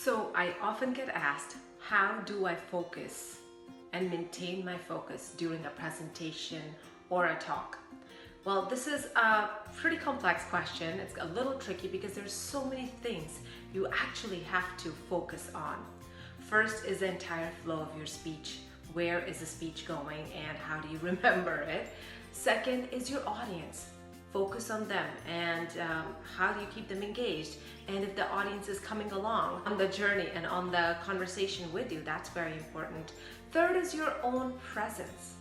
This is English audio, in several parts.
So I often get asked, how do I focus and maintain my focus during a presentation or a talk? Well, this is a pretty complex question. It's a little tricky because there's so many things you actually have to focus on. First is the entire flow of your speech. Where is the speech going and how do you remember it? Second is your audience. Focus on them and how do you keep them engaged? And if the audience is coming along on the journey and on the conversation with you, that's very important. Third is your own presence.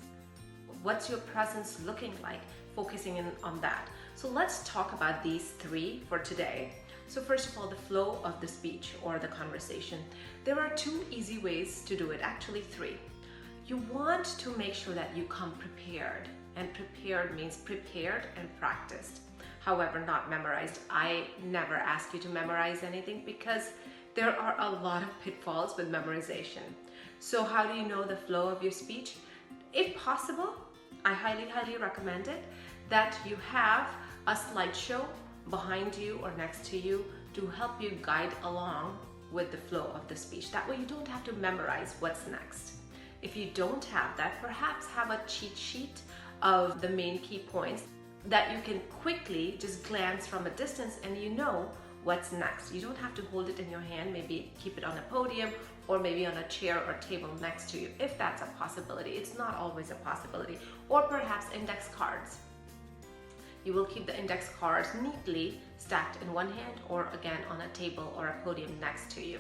What's your presence looking like? Focusing in on that. So let's talk about these three for today. So first of all, the flow of the speech or the conversation. There are two easy ways to do it, actually three. You want to make sure that you come prepared, and prepared means prepared and practiced. However, not memorized. I never ask you to memorize anything because there are a lot of pitfalls with memorization. So how do you know the flow of your speech? If possible, I highly recommend it that you have a slideshow behind you or next to you to help you guide along with the flow of the speech. That way you don't have to memorize what's next. If you don't have that, perhaps have a cheat sheet of the main key points that you can quickly just glance from a distance and you know what's next. You don't have to hold it in your hand, maybe keep it on a podium or maybe on a chair or table next to you, if that's a possibility. It's not always a possibility. Or perhaps index cards. You will keep the index cards neatly stacked in one hand or again on a table or a podium next to you.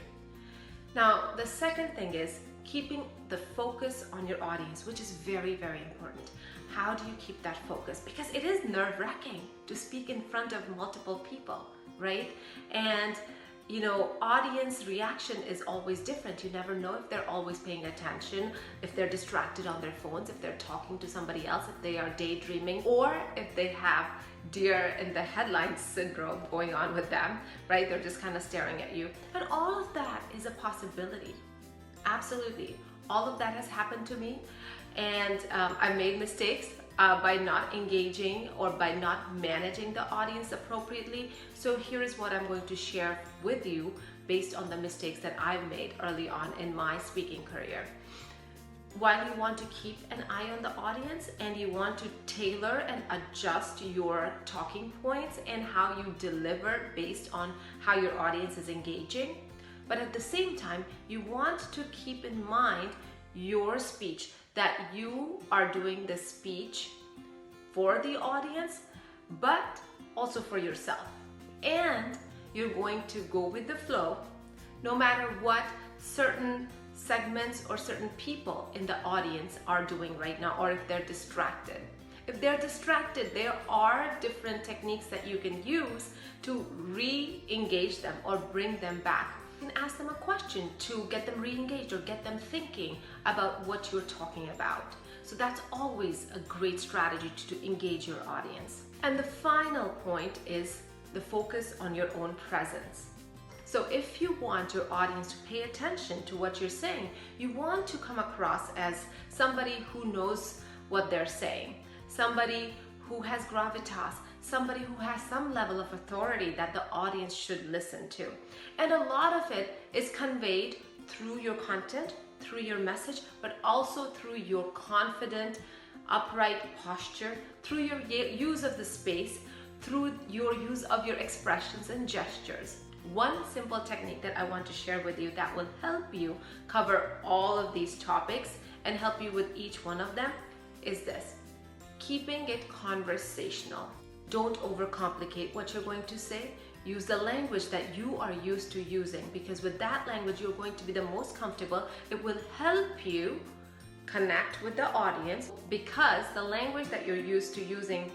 Now, the second thing is keeping the focus on your audience, which is very important. How do you keep that focus? Because it is nerve-wracking to speak in front of multiple people, right? And you know, audience reaction is always different. You never know if they're always paying attention, if they're distracted on their phones, if they're talking to somebody else, if they are daydreaming, or if they have deer in the headlights syndrome going on with them, right? They're just kind of staring at you. And all of that is a possibility. Absolutely. All of that has happened to me. And I made mistakes by not engaging or by not managing the audience appropriately. So here is what I'm going to share with you based on the mistakes that I've made early on in my speaking career. While you want to keep an eye on the audience and you want to tailor and adjust your talking points and how you deliver based on how your audience is engaging, but at the same time, you want to keep in mind your speech, that you are doing the speech for the audience, but also for yourself. And you're going to go with the flow, no matter what certain segments or certain people in the audience are doing right now, or if they're distracted. If they're distracted, there are different techniques that you can use to re-engage them or bring them back. You can ask them a question to get them re-engaged or get them thinking about what you're talking about. So that's always a great strategy to engage your audience. And the final point is the focus on your own presence. So if you want your audience to pay attention to what you're saying, you want to come across as somebody who knows what they're saying, somebody who has gravitas, somebody who has some level of authority that the audience should listen to. And a lot of it is conveyed through your content, through your message, but also through your confident, upright posture, through your use of the space, through your use of your expressions and gestures. One simple technique that I want to share with you that will help you cover all of these topics and help you with each one of them is this: keeping it conversational. Don't overcomplicate what you're going to say. Use the language that you are used to using, because with that language you're going to be the most comfortable. It will help you connect with the audience because the language that you're used to using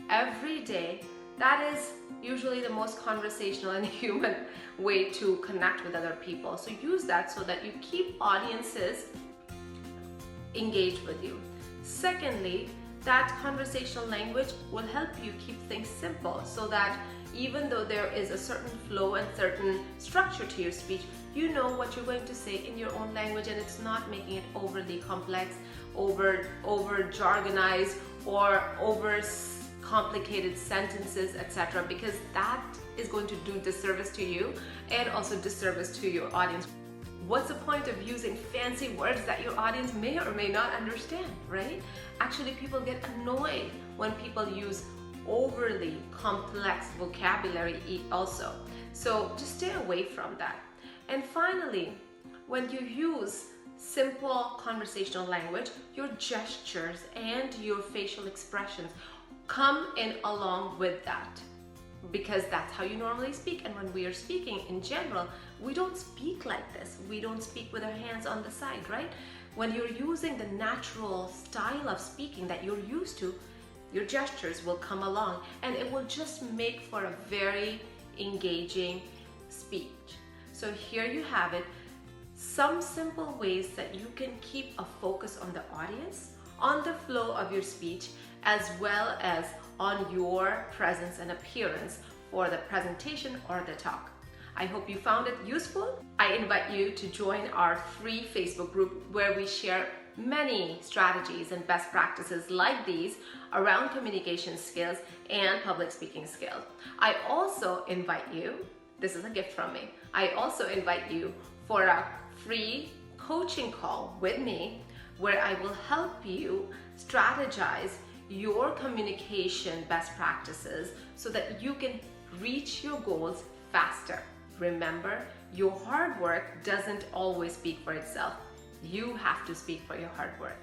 every day, that is usually the most conversational and human way to connect with other people. So use that so that you keep audiences engaged with you. Secondly, that conversational language will help you keep things simple so that even though there is a certain flow and certain structure to your speech, you know what you're going to say in your own language and it's not making it overly complex, over jargonized or over complicated sentences, etc., because that is going to do disservice to you and also disservice to your audience. What's the point of using fancy words that your audience may or may not understand, right? Actually, people get annoyed when people use overly complex vocabulary also. So just stay away from that. And finally, when you use simple conversational language, your gestures and your facial expressions come in along with that, because that's how you normally speak. And when we are speaking in general, we don't speak like this. We don't speak with our hands on the side, right? When you're using the natural style of speaking that you're used to, your gestures will come along and it will just make for a very engaging speech. So here you have it, some simple ways that you can keep a focus on the audience, on the flow of your speech, as well as on your presence and appearance for the presentation or the talk. I hope you found it useful. I invite you to join our free Facebook group where we share many strategies and best practices like these around communication skills and public speaking skills. I also invite you, this is a gift from me, I also invite you for a free coaching call with me where I will help you strategize your communication best practices so that you can reach your goals faster. Remember, your hard work doesn't always speak for itself. You have to speak for your hard work.